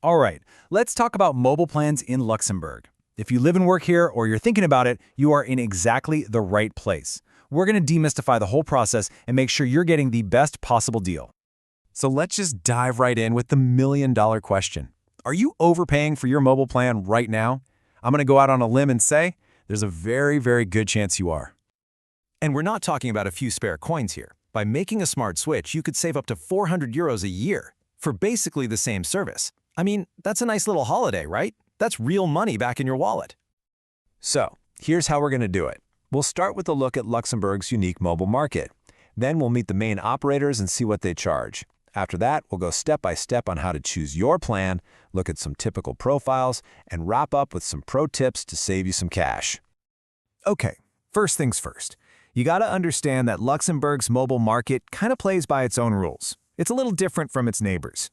All right, let's talk about mobile plans in Luxembourg. If you live and work here or you're thinking about it, you are in exactly the right place. We're going to demystify the whole process and make sure you're getting the best possible deal. So let's just dive right in with the million-dollar question. Are you overpaying for your mobile plan right now? I'm going to go out on a limb and say there's a very, very good chance you are. And we're not talking about a few spare coins here. By making a smart switch, you could save up to 400 euros a year for basically the same service. I mean, that's a nice little holiday, right? That's real money back in your wallet. So, here's how we're going to do it. We'll start with a look at Luxembourg's unique mobile market. Then we'll meet the main operators and see what they charge. After that, we'll go step by step on how to choose your plan, look at some typical profiles, and wrap up with some pro tips to save you some cash. Okay, first things first. You gotta understand that Luxembourg's mobile market kind of plays by its own rules. It's a little different from its neighbors.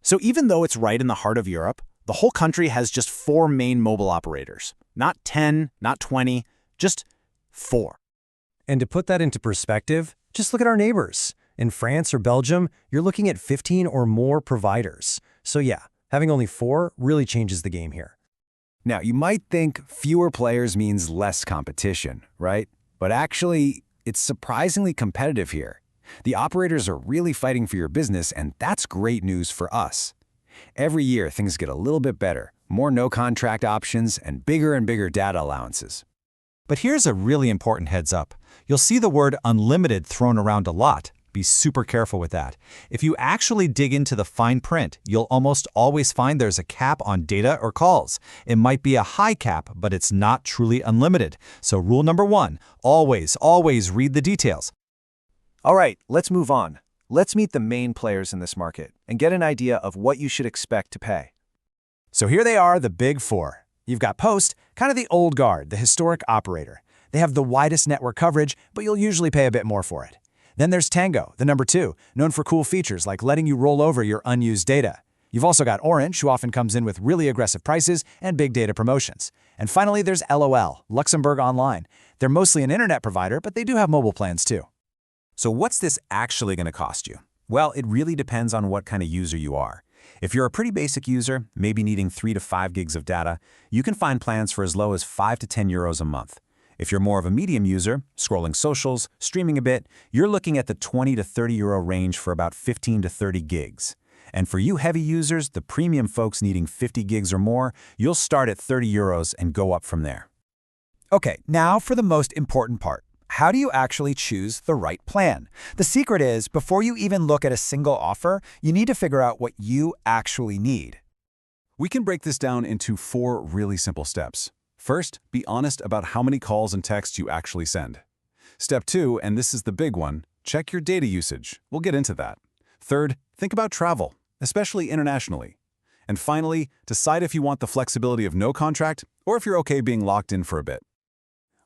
So even though it's right in the heart of Europe, the whole country has just 4 main mobile operators. Not 10, not 20, just 4. And to put that into perspective, just look at our neighbors. In France or Belgium, you're looking at 15 or more providers. So yeah, having only 4 really changes the game here. Now, you might think fewer players means less competition, right? But actually, it's surprisingly competitive here. The operators are really fighting for your business, and that's great news for us. Every year, things get a little bit better, more no-contract options, and bigger data allowances. But here's a really important heads up. You'll see the word unlimited thrown around a lot. Be super careful with that. If you actually dig into the fine print, you'll almost always find there's a cap on data or calls. It might be a high cap, but it's not truly unlimited. So rule number 1, always read the details. All right, let's move on. Let's meet the main players in this market and get an idea of what you should expect to pay. So here they are, the big 4. You've got Post, kind of the old guard, the historic operator. They have the widest network coverage, but you'll usually pay a bit more for it. Then there's Tango, the number 2, known for cool features like letting you roll over your unused data. You've also got Orange, who often comes in with really aggressive prices and big data promotions. And finally, there's LOL, Luxembourg Online. They're mostly an internet provider, but they do have mobile plans too. So what's this actually going to cost you? Well, it really depends on what kind of user you are. If you're a pretty basic user, maybe needing 3 to 5 gigs of data, you can find plans for as low as 5 to 10 euros a month. If you're more of a medium user, scrolling socials, streaming a bit, you're looking at the 20 to 30 euro range for about 15 to 30 gigs. And for you heavy users, the premium folks needing 50 gigs or more, you'll start at 30 euros and go up from there. Okay, now for the most important part. How do you actually choose the right plan? The secret is, before you even look at a single offer, you need to figure out what you actually need. We can break this down into 4 really simple steps. First, be honest about how many calls and texts you actually send. Step 2, and this is the big one, check your data usage. We'll get into that. Third, think about travel, especially internationally. And finally, decide if you want the flexibility of no contract or if you're okay being locked in for a bit.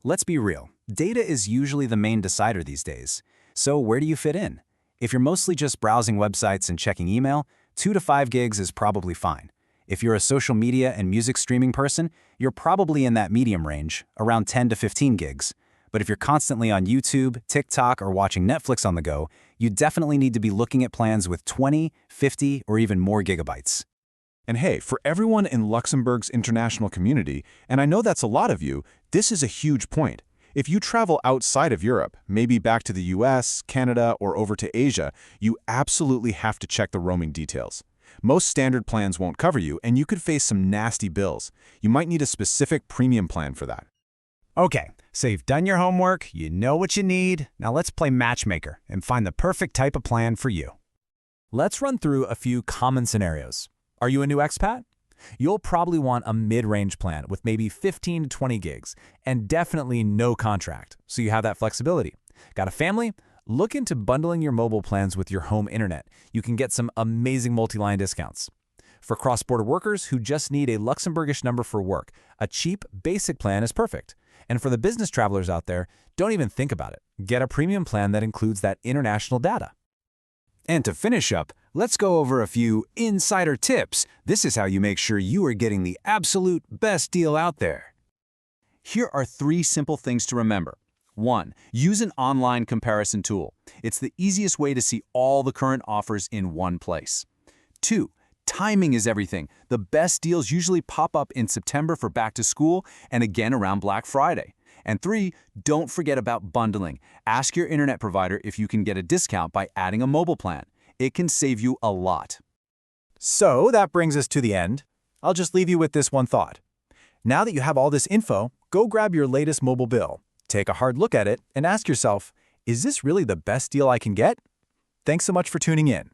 Let's be real. Data is usually the main decider these days. So where do you fit in? If you're mostly just browsing websites and checking email, 2 to 5 gigs is probably fine. If you're a social media and music streaming person, you're probably in that medium range, around 10 to 15 gigs. But if you're constantly on YouTube, TikTok, or watching Netflix on the go, you definitely need to be looking at plans with 20, 50, or even more gigabytes. And hey, for everyone in Luxembourg's international community, and I know that's a lot of you, this is a huge point. If you travel outside of Europe, maybe back to the US, Canada, or over to Asia, you absolutely have to check the roaming details. Most standard plans won't cover you, and you could face some nasty bills. You might need a specific premium plan for that. Okay, so you've done your homework, you know what you need. Now let's play matchmaker and find the perfect type of plan for you. Let's run through a few common scenarios. Are you a new expat? You'll probably want a mid-range plan with maybe 15 to 20 gigs and definitely no contract, so you have that flexibility. Got a family? Look into bundling your mobile plans with your home internet. You can get some amazing multi-line discounts. For cross-border workers who just need a Luxembourgish number for work, a cheap, basic plan is perfect. And for the business travelers out there, don't even think about it. Get a premium plan that includes that international data. And to finish up, let's go over a few insider tips. This is how you make sure you are getting the absolute best deal out there. Here are 3 simple things to remember. 1. Use an online comparison tool. It's the easiest way to see all the current offers in one place. 2. Timing is everything. The best deals usually pop up in September for back to school and again around Black Friday. And 3, don't forget about bundling. Ask your internet provider if you can get a discount by adding a mobile plan. It can save you a lot. So that brings us to the end. I'll just leave you with this one thought. Now that you have all this info, go grab your latest mobile bill. Take a hard look at it and ask yourself, is this really the best deal I can get? Thanks so much for tuning in.